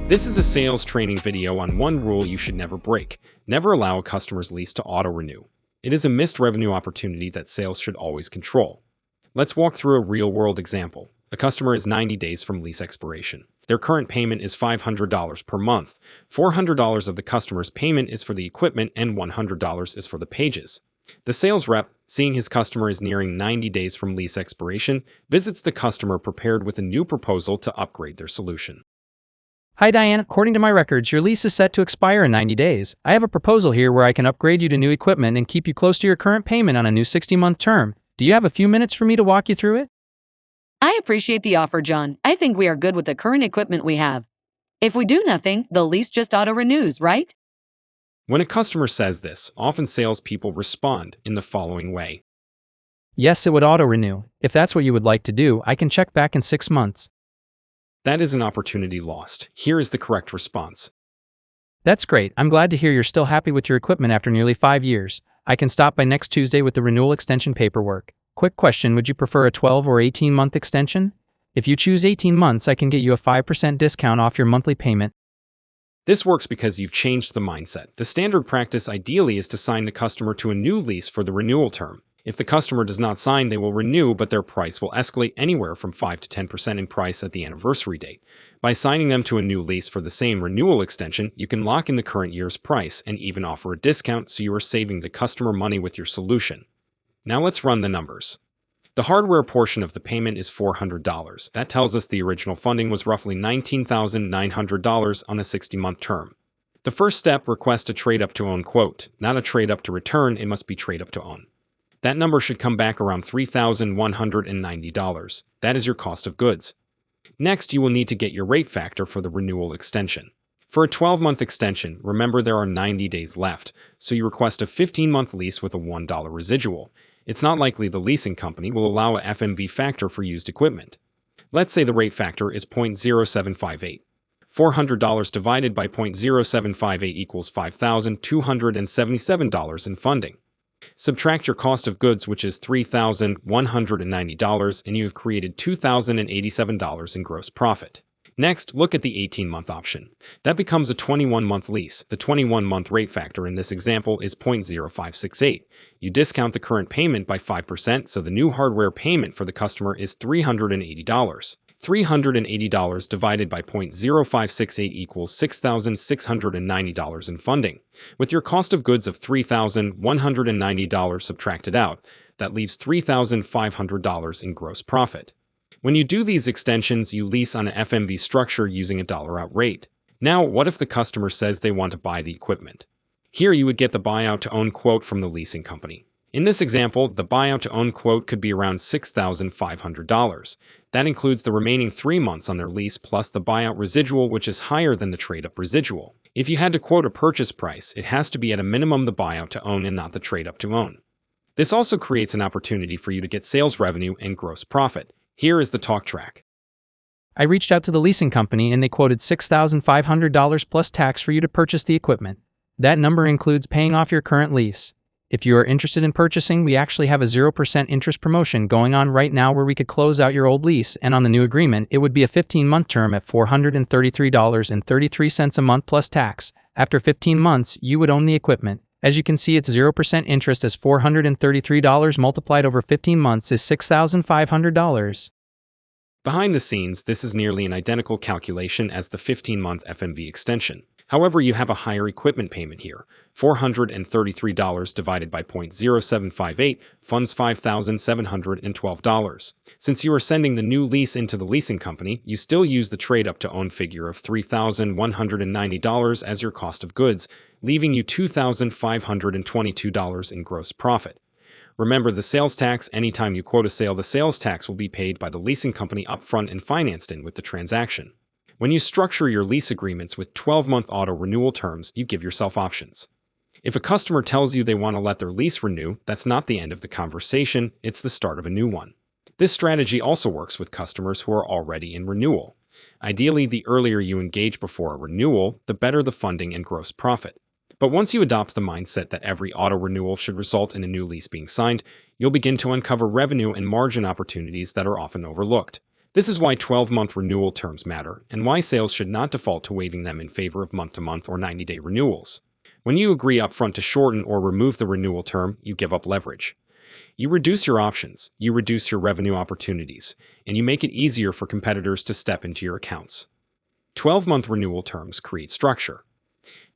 This is a sales training video on one rule you should never break. Never allow a customer's lease to auto-renew. It is a missed revenue opportunity that sales should always control. Let's walk through a real-world example. A customer is 90 days from lease expiration. Their current payment is $500 per month. $400 of the customer's payment is for the equipment and $100 is for the pages. The sales rep, seeing his customer is nearing 90 days from lease expiration, visits the customer prepared with a new proposal to upgrade their solution. Hi Diane, according to my records, your lease is set to expire in 90 days. I have a proposal here where I can upgrade you to new equipment and keep you close to your current payment on a new 60-month term. Do you have a few minutes for me to walk you through it? I appreciate the offer, John. I think we are good with the current equipment we have. If we do nothing, the lease just auto-renews, right? When a customer says this, often salespeople respond in the following way. Yes, it would auto-renew. If that's what you would like to do, I can check back in 6 months. That is an opportunity lost. Here is the correct response. That's great. I'm glad to hear you're still happy with your equipment after nearly 5 years. I can stop by next Tuesday with the renewal extension paperwork. Quick question, would you prefer a 12 or 18-month extension? If you choose 18 months, I can get you a 5% discount off your monthly payment. This works because you've changed the mindset. The standard practice ideally is to sign the customer to a new lease for the renewal term. If the customer does not sign, they will renew, but their price will escalate anywhere from 5 to 10% in price at the anniversary date. By signing them to a new lease for the same renewal extension, you can lock in the current year's price and even offer a discount, so you are saving the customer money with your solution. Now let's run the numbers. The hardware portion of the payment is $400. That tells us the original funding was roughly $19,900 on a 60-month term. The first step, request a trade-up to own quote. Not a trade-up to return, it must be trade-up to own. That number should come back around $3,190. That is your cost of goods. Next, you will need to get your rate factor for the renewal extension. For a 12-month extension, remember there are 90 days left, so you request a 15-month lease with a $1 residual. It's not likely the leasing company will allow a FMV factor for used equipment. Let's say the rate factor is 0.0758. $400 divided by 0.0758 equals $5,277 in funding. Subtract your cost of goods, which is $3,190, and you have created $2,087 in gross profit. Next, look at the 18-month option. That becomes a 21-month lease. The 21-month rate factor in this example is 0.0568. You discount the current payment by 5%, so the new hardware payment for the customer is $380. $380 divided by 0.0568 equals $6,690 in funding. With your cost of goods of $3,190 subtracted out, that leaves $3,500 in gross profit. When you do these extensions, you lease on an FMV structure using a dollar-out rate. Now, what if the customer says they want to buy the equipment? Here you would get the buyout to own quote from the leasing company. In this example, the buyout to own quote could be around $6,500. That includes the remaining 3 months on their lease plus the buyout residual, which is higher than the trade-up residual. If you had to quote a purchase price, it has to be at a minimum the buyout to own and not the trade-up to own. This also creates an opportunity for you to get sales revenue and gross profit. Here is the talk track. I reached out to the leasing company and they quoted $6,500 plus tax for you to purchase the equipment. That number includes paying off your current lease. If you are interested in purchasing, we actually have a 0% interest promotion going on right now where we could close out your old lease, and on the new agreement, it would be a 15-month term at $433.33 a month plus tax. After 15 months, you would own the equipment. As you can see, it's 0% interest as $433 multiplied over 15 months is $6,500. Behind the scenes, this is nearly an identical calculation as the 15-month FMV extension. However, you have a higher equipment payment here. $433 divided by 0.0758 funds $5,712. Since you are sending the new lease into the leasing company, you still use the trade-up to own figure of $3,190 as your cost of goods, leaving you $2,522 in gross profit. Remember the sales tax. Anytime you quote a sale, the sales tax will be paid by the leasing company upfront and financed in with the transaction. When you structure your lease agreements with 12-month auto-renewal terms, you give yourself options. If a customer tells you they want to let their lease renew, that's not the end of the conversation, it's the start of a new one. This strategy also works with customers who are already in renewal. Ideally, the earlier you engage before a renewal, the better the funding and gross profit. But once you adopt the mindset that every auto-renewal should result in a new lease being signed, you'll begin to uncover revenue and margin opportunities that are often overlooked. This is why 12-month renewal terms matter and why sales should not default to waiving them in favor of month-to-month or 90-day renewals. When you agree upfront to shorten or remove the renewal term, you give up leverage. You reduce your options, you reduce your revenue opportunities, and you make it easier for competitors to step into your accounts. 12-month renewal terms create structure.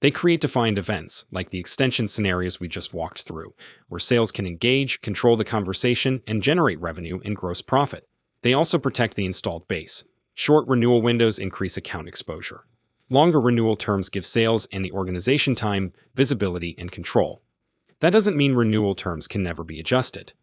They create defined events, like the extension scenarios we just walked through, where sales can engage, control the conversation, and generate revenue and gross profit. They also protect the installed base. Short renewal windows increase account exposure. Longer renewal terms give sales and the organization time, visibility, and control. That doesn't mean renewal terms can never be adjusted.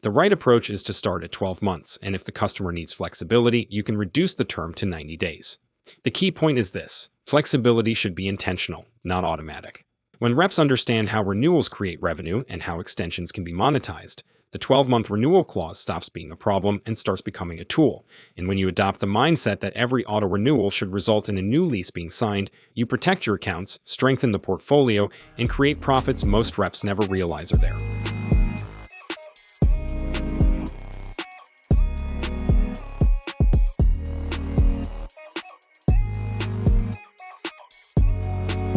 The right approach is to start at 12 months, and if the customer needs flexibility, you can reduce the term to 90 days. The key point is this: flexibility should be intentional, not automatic. When reps understand how renewals create revenue and how extensions can be monetized, the 12-month renewal clause stops being a problem and starts becoming a tool. And when you adopt the mindset that every auto-renewal should result in a new lease being signed, you protect your accounts, strengthen the portfolio, and create profits most reps never realize are there.